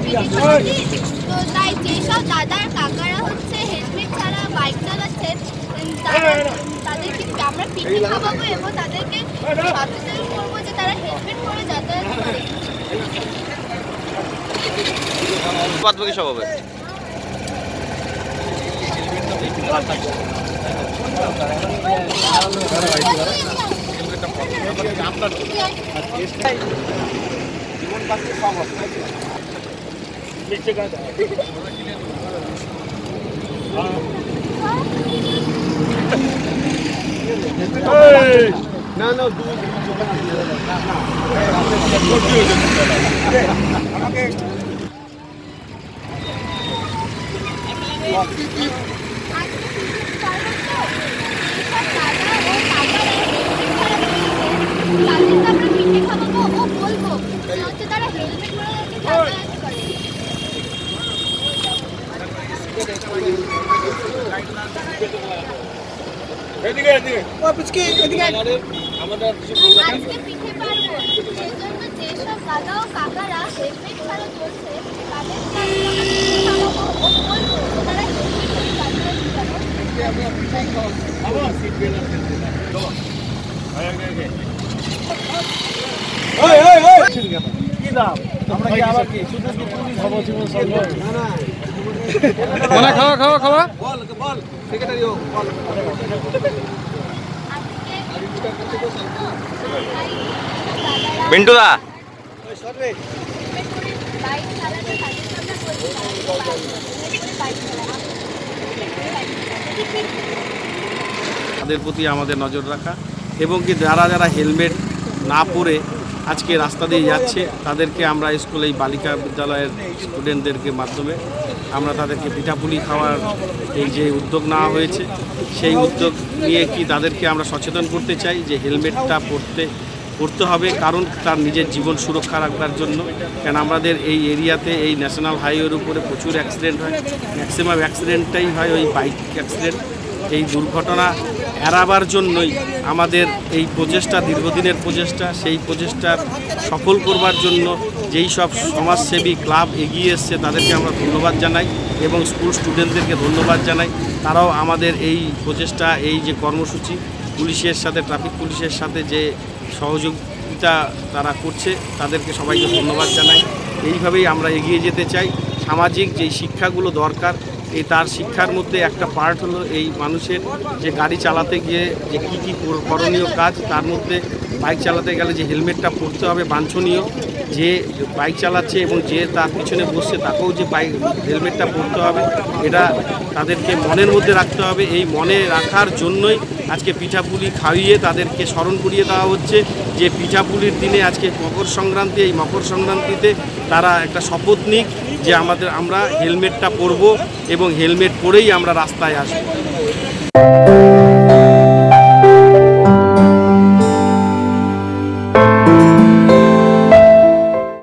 তো তাই যেসব দাদার কাকারা হচ্ছে হেলমেট ছাড়া বাইক চালাচ্ছেন তাদেরকে আমরা পিঠে খাওয়াবো এবং তাদেরকে সচেতন করবো যে তারা হেলমেট পরে যাতায়াত করে। বাদবাকি সব হবে। না না পিঠে খাওয়াবো ও বলবো হচ্ছে তারা হেলমেট পরে যাতায়াত করে। আজকে পিঠে পারবো সেই জন্য যেসব দাদা ও কাকারা হেলমেট ছাড়া চলছে তাদেরকে পিঠে খাওয়াবো ও বলবো তারা হেলমেট পরে যাতায়াত খাওয়া খাওয়া খাওয়া পিন্টু দা তাদের প্রতি আমাদের নজর রাখা এবং কি যারা যারা হেলমেট না পরে আজকে রাস্তা দিয়ে যাচ্ছে তাদেরকে আমরা স্কুলে এই বালিকা বিদ্যালয়ের স্টুডেন্টদেরকে মাধ্যমে আমরা তাদেরকে পিঠাপুলি খাওয়ার এই যে উদ্যোগ নেওয়া হয়েছে সেই উদ্যোগ নিয়ে কি তাদেরকে আমরা সচেতন করতে চাই যে হেলমেটটা পরতে হবে, কারণ তার নিজের জীবন সুরক্ষা রাখবার জন্য। কেন আমাদের এই এরিয়াতে এই ন্যাশনাল হাইওয়ের উপরে প্রচুর অ্যাক্সিডেন্ট হয়, ম্যাক্সিমাম অ্যাক্সিডেন্টটাই হয় ওই বাইক অ্যাক্সিডেন্ট। এই দুর্ঘটনা এড়াবার জন্যই আমাদের এই প্রচেষ্টা, দীর্ঘদিনের প্রচেষ্টা। সেই প্রচেষ্টার সফল করবার জন্য যেই সব সমাজসেবী ক্লাব এগিয়ে এসছে তাদেরকে আমরা ধন্যবাদ জানাই এবং স্কুল স্টুডেন্টদেরকে ধন্যবাদ জানাই। তারাও আমাদের এই প্রচেষ্টা, এই যে কর্মসূচি পুলিশের সাথে, ট্রাফিক পুলিশের সাথে যে সহযোগিতা তারা করছে তাদেরকে সবাইকে ধন্যবাদ জানাই। এইভাবেই আমরা এগিয়ে যেতে চাই। সামাজিক যেই শিক্ষাগুলো দরকার এই তার শিক্ষার মধ্যে একটা পার্ট হলো এই মানুষের যে গাড়ি চালাতে গিয়ে যে কী কী করণীয় কাজ, তার মধ্যে বাইক চালাতে গেলে যে হেলমেটটা পরতে হবে বাঞ্ছনীয়। যে বাইক চালাচ্ছে এবং যে তার পিছনে বসছে তাকেও যে হেলমেটটা পরতে হবে, এটা তাদেরকে মনের মধ্যে রাখতে হবে। এই মনে রাখার জন্যই আজকে পিঠাপুলি খাইয়ে তাদেরকে স্মরণ করিয়ে দেওয়া হচ্ছে যে পিঠাপুলির দিনে আজকে মকর সংক্রান্তি। এই মকর সংক্রান্তিতে তারা একটা শপথ নিক যে আমরা হেলমেটটা পরব এবং হেলমেট পরেই আমরা রাস্তায় আসব।